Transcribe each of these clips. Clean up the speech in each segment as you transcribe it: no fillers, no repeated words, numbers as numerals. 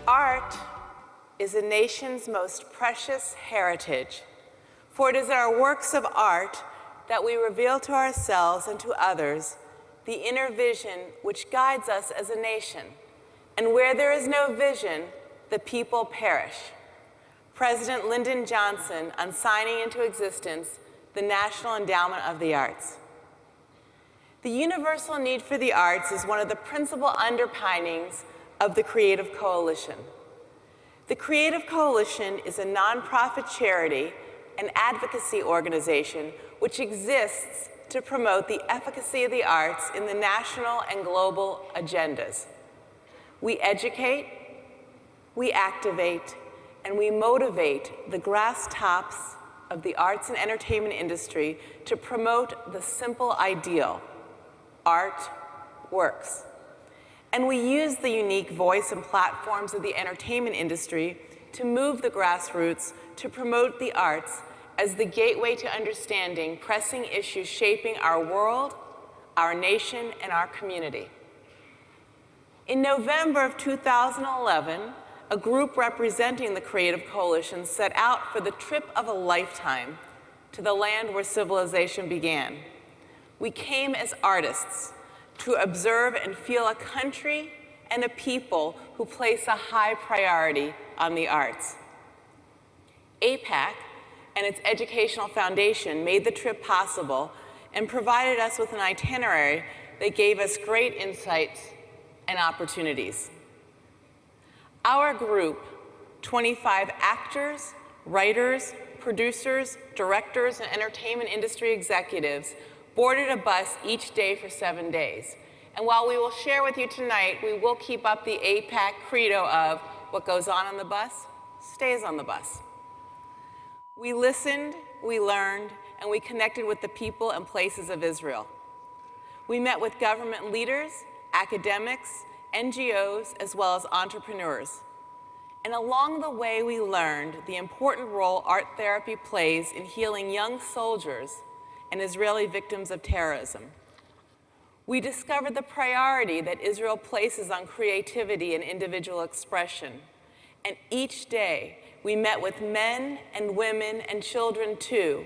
Art is a nation's most precious heritage, for it is in our works of art that we reveal to ourselves and to others the inner vision which guides us as a nation. And where there is no vision, the people perish. President Lyndon Johnson on signing into existence the National Endowment of the Arts. The universal need for the arts is one of the principal underpinnings of the Creative Coalition. The Creative Coalition is a nonprofit charity and advocacy organization which exists to promote the efficacy of the arts in the national and global agendas. We educate, we activate, and we motivate the grass tops of the arts and entertainment industry to promote the simple ideal: art works. And we use the unique voice and platforms of the entertainment industry to move the grassroots to promote the arts as the gateway to understanding pressing issues shaping our world, our nation, and our community. In November of 2011, a group representing the Creative Coalition set out for the trip of a lifetime to the land where civilization began. We came as artists to observe and feel a country and a people who place a high priority on the arts. AIPAC and its educational foundation made the trip possible and provided us with an itinerary that gave us great insights and opportunities. Our group, 25 actors, writers, producers, directors, and entertainment industry executives, boarded a bus each day for 7 days. And while we will share with you tonight, we will keep up the AIPAC credo of what goes on the bus stays on the bus. We listened, we learned, and we connected with the people and places of Israel. We met with government leaders, academics, NGOs, as well as entrepreneurs. And along the way, we learned the important role art therapy plays in healing young soldiers and Israeli victims of terrorism. We discovered the priority that Israel places on creativity and individual expression. And each day, we met with men and women and children too,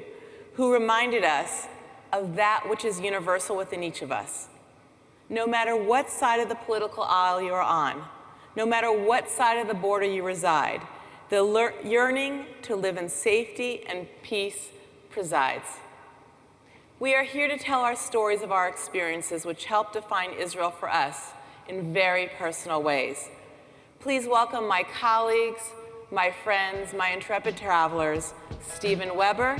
who reminded us of that which is universal within each of us. No matter what side of the political aisle you're on, no matter what side of the border you reside, the yearning to live in safety and peace presides. We are here to tell our stories of our experiences which help define Israel for us in very personal ways. Please welcome my colleagues, my friends, my intrepid travelers, Stephen Weber,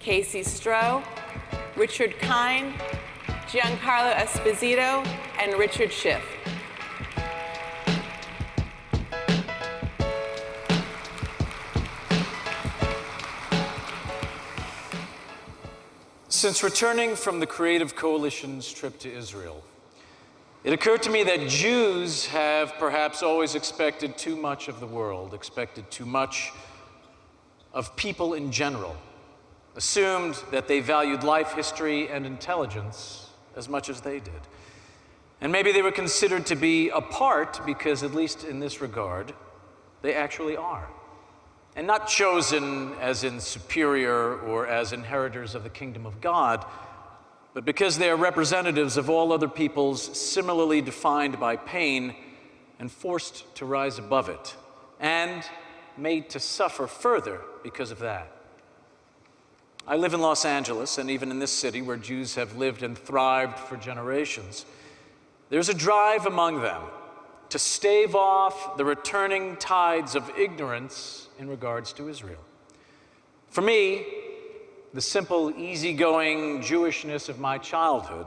Casey Stroh, Richard Kine, Giancarlo Esposito, and Richard Schiff. Since returning from the Creative Coalition's trip to Israel, it occurred to me that Jews have perhaps always expected too much of the world, expected too much of people in general, assumed that they valued life, history, and intelligence as much as they did. And maybe they were considered to be apart because, at least in this regard, they actually are. And not chosen as in superior or as inheritors of the kingdom of God, but because they are representatives of all other peoples similarly defined by pain and forced to rise above it, and made to suffer further because of that. I live in Los Angeles, and even in this city where Jews have lived and thrived for generations, there's a drive among them to stave off the returning tides of ignorance in regards to Israel. For me, the simple, easygoing Jewishness of my childhood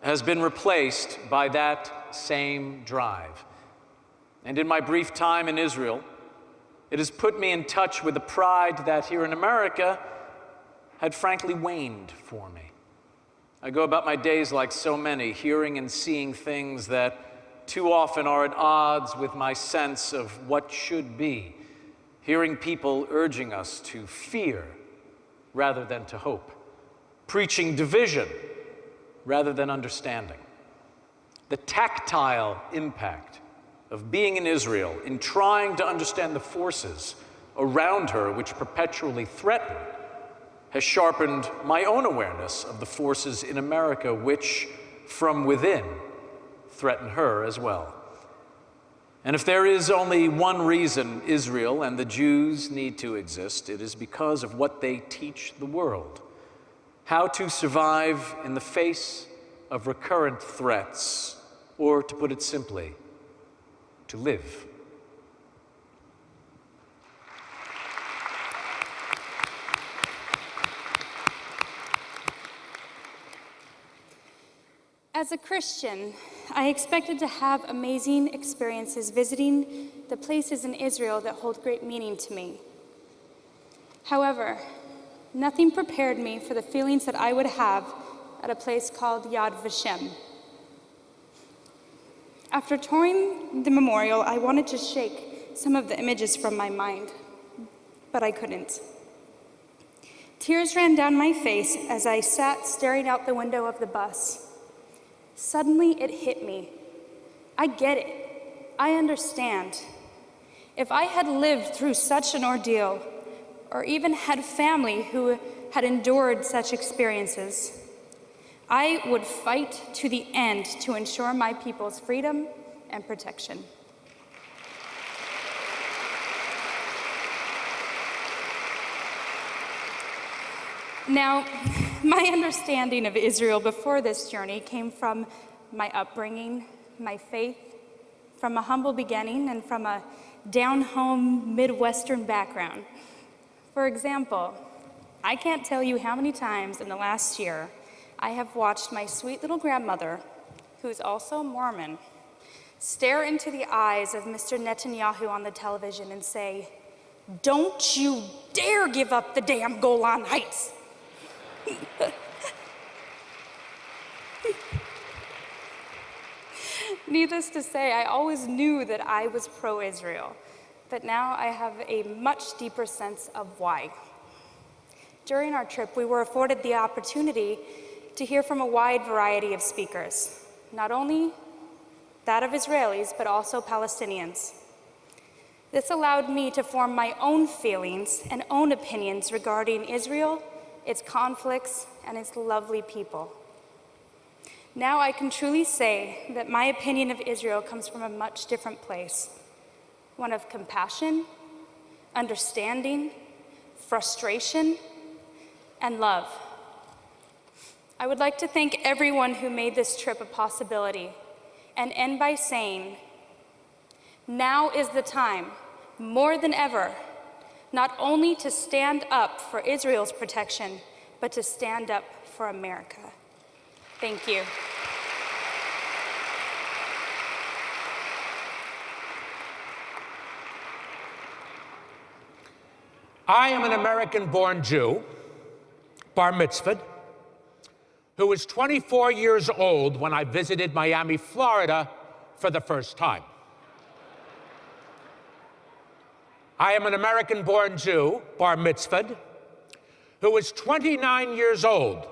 has been replaced by that same drive. And in my brief time in Israel, it has put me in touch with the pride that here in America had frankly waned for me. I go about my days like so many, hearing and seeing things that too often are at odds with my sense of what should be, hearing people urging us to fear rather than to hope, preaching division rather than understanding. The tactile impact of being in Israel, in trying to understand the forces around her which perpetually threaten, has sharpened my own awareness of the forces in America which, from within, threaten her as well. And if there is only one reason Israel and the Jews need to exist, it is because of what they teach the world: how to survive in the face of recurrent threats, or to put it simply, to live. As a Christian, I expected to have amazing experiences visiting the places in Israel that hold great meaning to me. However, nothing prepared me for the feelings that I would have at a place called Yad Vashem. After touring the memorial, I wanted to shake some of the images from my mind, but I couldn't. Tears ran down my face as I sat staring out the window of the bus. Suddenly, it hit me. I get it. I understand. If I had lived through such an ordeal, or even had family who had endured such experiences, I would fight to the end to ensure my people's freedom and protection. Now, my understanding of Israel before this journey came from my upbringing, my faith, from a humble beginning, and from a down-home Midwestern background. For example, I can't tell you how many times in the last year I have watched my sweet little grandmother, who's also Mormon, stare into the eyes of Mr. Netanyahu on the television and say, "Don't you dare give up the damn Golan Heights." Needless to say, I always knew that I was pro-Israel, but now I have a much deeper sense of why. During our trip, we were afforded the opportunity to hear from a wide variety of speakers, not only that of Israelis, but also Palestinians. This allowed me to form my own feelings and own opinions regarding Israel, its conflicts, and its lovely people. Now I can truly say that my opinion of Israel comes from a much different place, one of compassion, understanding, frustration, and love. I would like to thank everyone who made this trip a possibility, and end by saying, now is the time, more than ever, not only to stand up for Israel's protection, but to stand up for America. Thank you. I am an American-born Jew, bar mitzvahed, who was 24 years old when I visited Miami, Florida for the first time. I am an American-born Jew, bar mitzvahed, who was 29 years old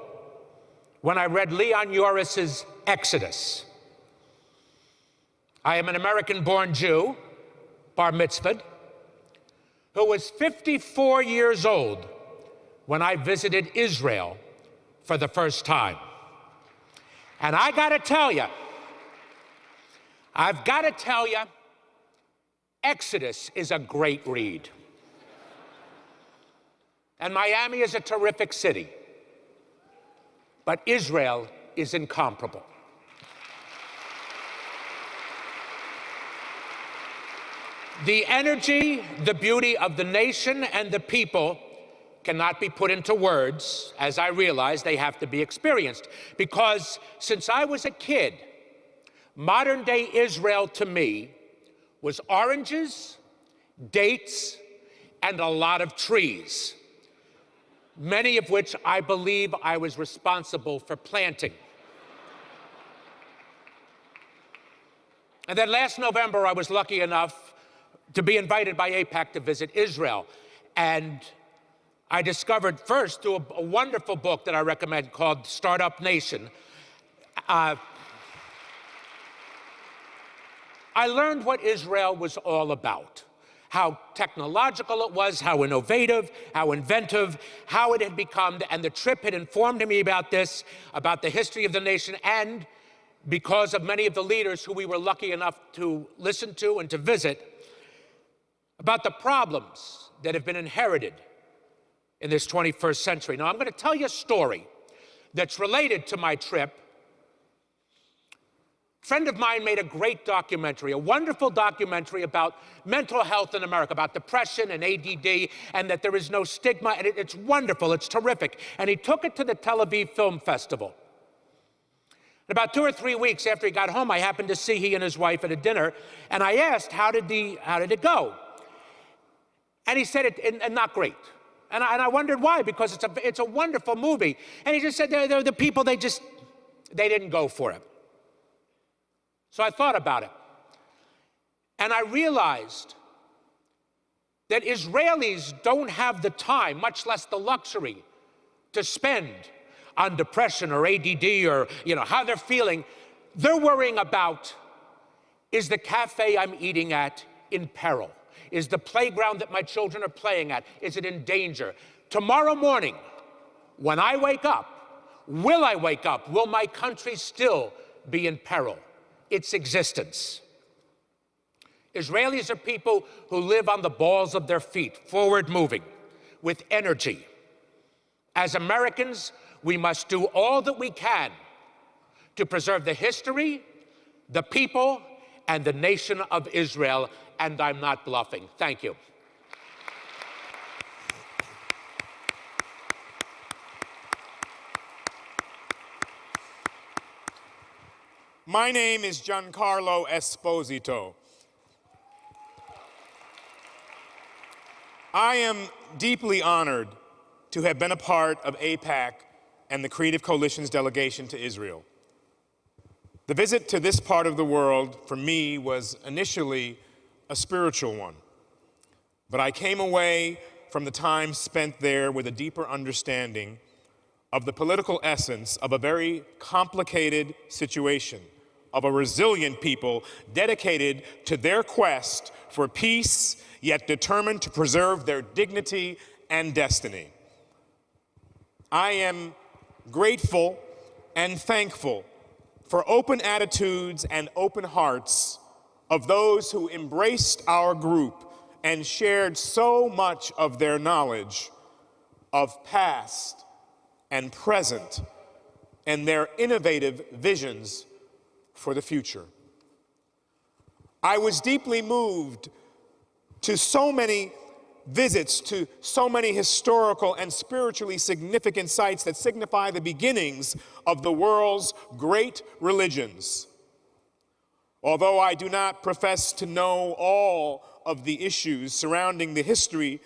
when I read Leon Uris's Exodus. I am an American-born Jew, bar mitzvahed, who was 54 years old when I visited Israel for the first time. And I've got to tell you, Exodus is a great read. And Miami is a terrific city. But Israel is incomparable. The energy, the beauty of the nation and the people cannot be put into words. As I realize, they have to be experienced. Because since I was a kid, modern-day Israel to me was oranges, dates, and a lot of trees, many of which I believe I was responsible for planting. And then last November, I was lucky enough to be invited by AIPAC to visit Israel. And I discovered first through a wonderful book that I recommend called Startup Nation. I learned what Israel was all about, how technological it was, how innovative, how inventive, how it had become, and the trip had informed me about this, about the history of the nation, and because of many of the leaders who we were lucky enough to listen to and to visit, about the problems that have been inherited in this 21st century. Now, I'm going to tell you a story that's related to my trip. A friend of mine made a great documentary, a wonderful documentary about mental health in America, about depression and ADD, and that there is no stigma, and it's wonderful, it's terrific. And he took it to the Tel Aviv Film Festival. And about 2 or 3 weeks after he got home, I happened to see he and his wife at a dinner, and I asked, how did it go? And he said, and not great. And I wondered why, because it's a wonderful movie. And he just said, the people, they didn't go for it. So I thought about it. And I realized that Israelis don't have the time, much less the luxury, to spend on depression or ADD or, how they're feeling. They're worrying about, is the cafe I'm eating at in peril? Is the playground that my children are playing at, is it in danger? Tomorrow morning, when I wake up, will I wake up? Will my country still be in peril? Its existence. Israelis are people who live on the balls of their feet, forward moving, with energy. As Americans, we must do all that we can to preserve the history, the people, and the nation of Israel, and I'm not bluffing. Thank you. My name is Giancarlo Esposito. I am deeply honored to have been a part of AIPAC and the Creative Coalition's delegation to Israel. The visit to this part of the world, for me, was initially a spiritual one. But I came away from the time spent there with a deeper understanding of the political essence of a very complicated situation, of a resilient people dedicated to their quest for peace, yet determined to preserve their dignity and destiny. I am grateful and thankful for open attitudes and open hearts of those who embraced our group and shared so much of their knowledge of past and present and their innovative visions for the future. I was deeply moved to so many visits to so many historical and spiritually significant sites that signify the beginnings of the world's great religions. Although I do not profess to know all of the issues surrounding the history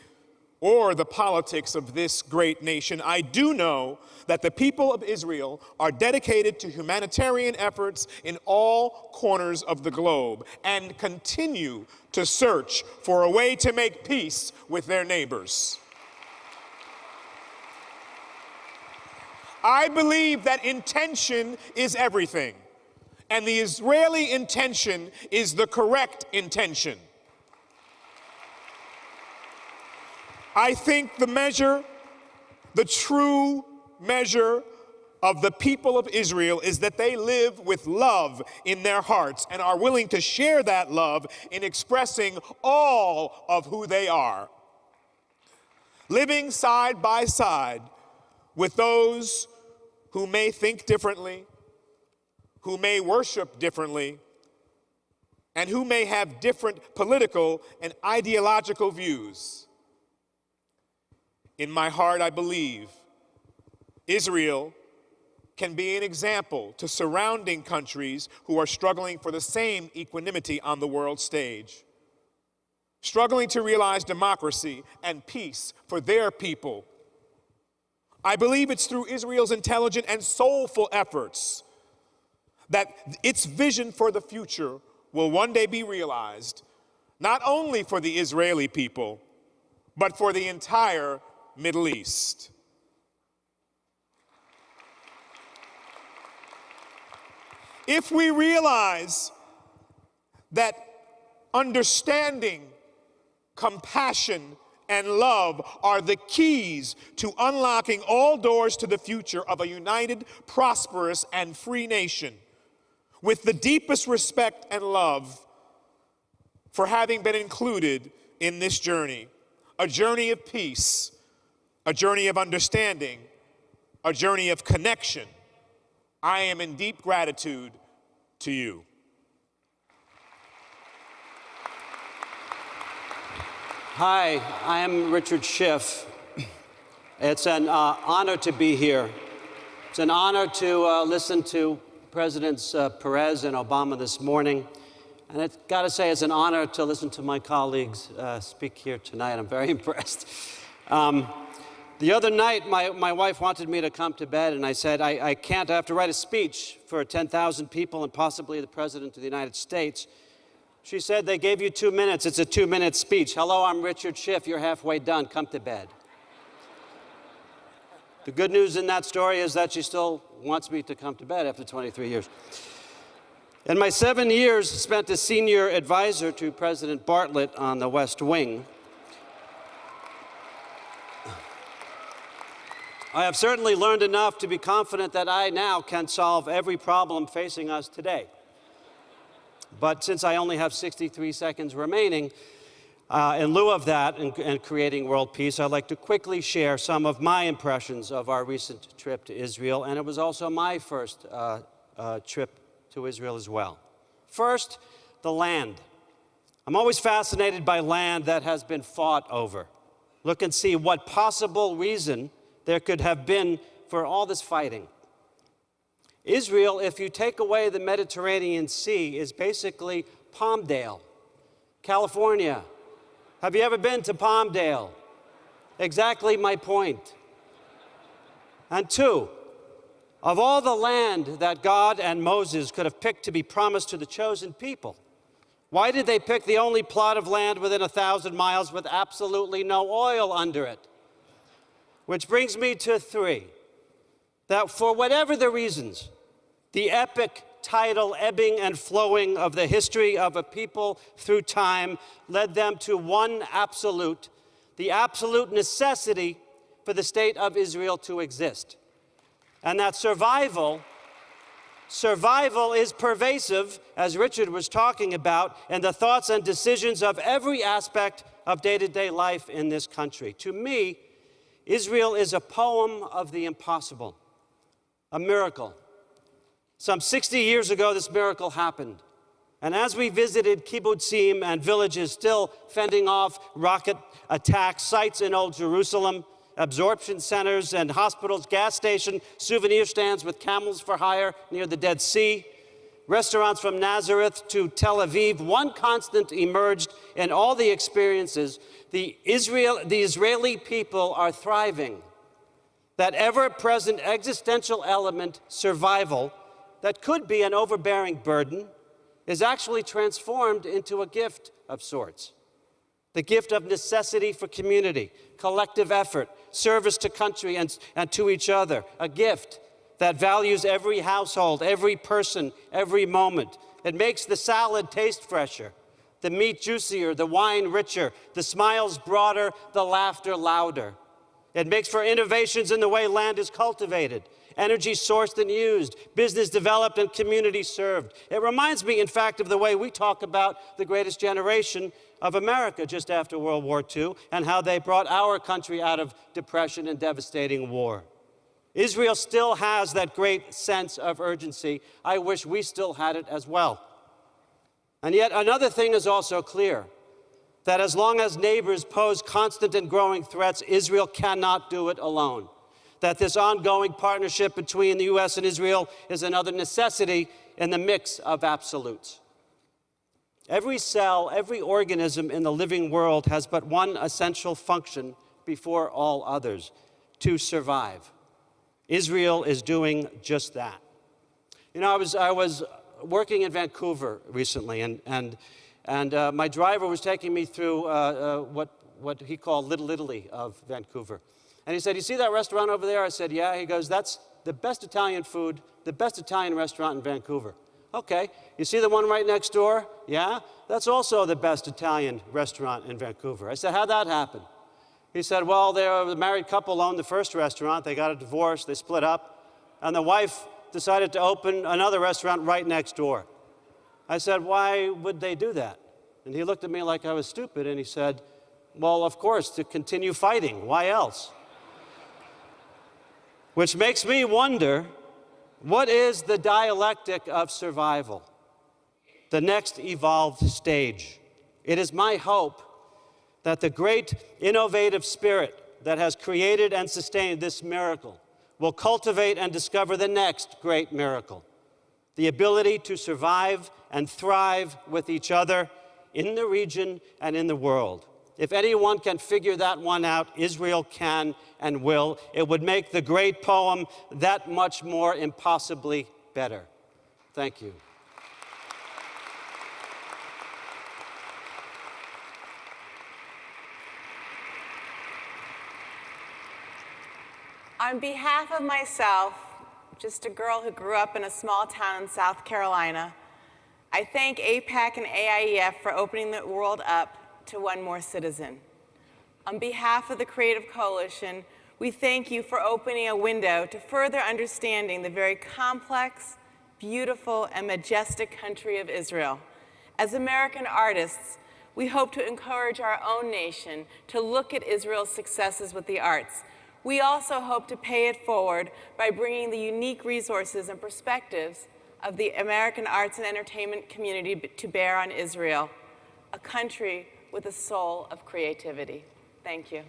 or the politics of this great nation, I do know that the people of Israel are dedicated to humanitarian efforts in all corners of the globe and continue to search for a way to make peace with their neighbors. I believe that intention is everything, and the Israeli intention is the correct intention. I think the true measure of the people of Israel is that they live with love in their hearts and are willing to share that love in expressing all of who they are. Living side by side with those who may think differently, who may worship differently, and who may have different political and ideological views. In my heart, I believe Israel can be an example to surrounding countries who are struggling for the same equanimity on the world stage, struggling to realize democracy and peace for their people. I believe it's through Israel's intelligent and soulful efforts that its vision for the future will one day be realized, not only for the Israeli people, but for the entire Middle East. If we realize that understanding, compassion, and love are the keys to unlocking all doors to the future of a united, prosperous, and free nation, with the deepest respect and love for having been included in this journey, a journey of peace, a journey of understanding, a journey of connection. I am in deep gratitude to you. Hi, I am Richard Schiff. It's an honor to be here. It's an honor to listen to Presidents Perez and Obama this morning. And I've got to say, it's an honor to listen to my colleagues speak here tonight. I'm very impressed. The other night, my wife wanted me to come to bed, and I said, I can't. I have to write a speech for 10,000 people and possibly the President of the United States. She said, they gave you 2 minutes. It's a 2-minute speech. Hello, I'm Richard Schiff. You're halfway done. Come to bed. The good news in that story is that she still wants me to come to bed after 23 years. In my 7 years spent as senior advisor to President Bartlett on the West Wing, I have certainly learned enough to be confident that I now can solve every problem facing us today. But since I only have 63 seconds remaining, in lieu of that and creating world peace, I'd like to quickly share some of my impressions of our recent trip to Israel, and it was also my first trip to Israel as well. First, the land. I'm always fascinated by land that has been fought over. Look and see what possible reason there could have been for all this fighting. Israel, if you take away the Mediterranean Sea, is basically Palmdale, California. Have you ever been to Palmdale? Exactly my point. And two, of all the land that God and Moses could have picked to be promised to the chosen people, why did they pick the only plot of land within 1,000 miles with absolutely no oil under it? Which brings me to three, that for whatever the reasons, the epic tidal ebbing and flowing of the history of a people through time led them to one absolute, the absolute necessity for the state of Israel to exist. And that survival is pervasive, as Richard was talking about, in the thoughts and decisions of every aspect of day-to-day life in this country. To me, Israel is a poem of the impossible, a miracle. Some 60 years ago, this miracle happened. And as we visited kibbutzim and villages still fending off rocket attack sites in Old Jerusalem, absorption centers and hospitals, gas stations, souvenir stands with camels for hire near the Dead Sea, restaurants from Nazareth to Tel Aviv, one constant emerged in all the experiences. The Israeli people are thriving. That ever-present existential element, survival, that could be an overbearing burden, is actually transformed into a gift of sorts. The gift of necessity for community, collective effort, service to country and to each other. A gift that values every household, every person, every moment. It makes the salad taste fresher, the meat juicier, the wine richer, the smiles broader, the laughter louder. It makes for innovations in the way land is cultivated, energy sourced and used, business developed and community served. It reminds me, in fact, of the way we talk about the greatest generation of America just after World War II and how they brought our country out of depression and devastating war. Israel still has that great sense of urgency. I wish we still had it as well. And yet another thing is also clear, that as long as neighbors pose constant and growing threats, Israel cannot do it alone. That this ongoing partnership between the U.S. and Israel is another necessity in the mix of absolutes. Every cell, every organism in the living world has but one essential function before all others: to survive. Israel is doing just that. You know, I was working in Vancouver recently, and my driver was taking me through what he called Little Italy of Vancouver. And he said, "You see that restaurant over there?" I said, "Yeah." He goes, "That's the best Italian food, the best Italian restaurant in Vancouver." Okay, you see the one right next door? Yeah, that's also the best Italian restaurant in Vancouver. I said, how'd that happen? He said, well, the married couple owned the first restaurant. They got a divorce, they split up, and the wife decided to open another restaurant right next door. I said, why would they do that? And he looked at me like I was stupid, and he said, well, of course, to continue fighting. Why else? Which makes me wonder, what is the dialectic of survival? The next evolved stage. It is my hope that the great innovative spirit that has created and sustained this miracle will cultivate and discover the next great miracle, the ability to survive and thrive with each other in the region and in the world. If anyone can figure that one out, Israel can and will. It would make the great poem that much more impossibly better. Thank you. On behalf of myself, just a girl who grew up in a small town in South Carolina, I thank AIPAC and AIEF for opening the world up to one more citizen. On behalf of the Creative Coalition, we thank you for opening a window to further understanding the very complex, beautiful, and majestic country of Israel. As American artists, we hope to encourage our own nation to look at Israel's successes with the arts. We also hope to pay it forward by bringing the unique resources and perspectives of the American arts and entertainment community to bear on Israel, a country with a soul of creativity. Thank you.